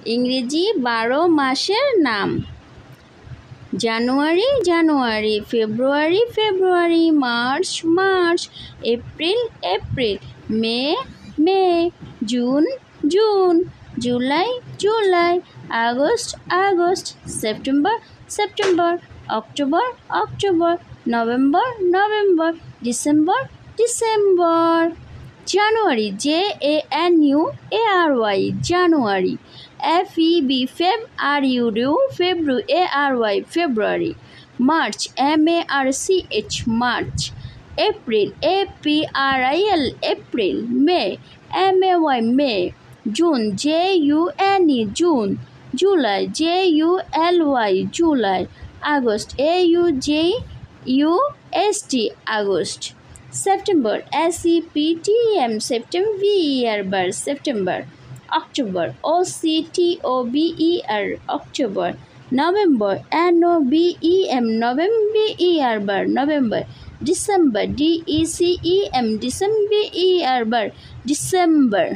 ইংরেজি 12 মাসের নাম। January January, February February, March March, April April, May May, June June, July July, August August, September September, October October, November November, December December. January, January, January. FEB, February, February. March, MARCH, March. April, APRIL, April. May, MAY, May. June, JUNE, June. July, JULY, July. August, AUGUST, August. September, SEPTEM, September, September. October, OCTOBER, October. November, NOVEM, November, November. December, DECEM, December, December.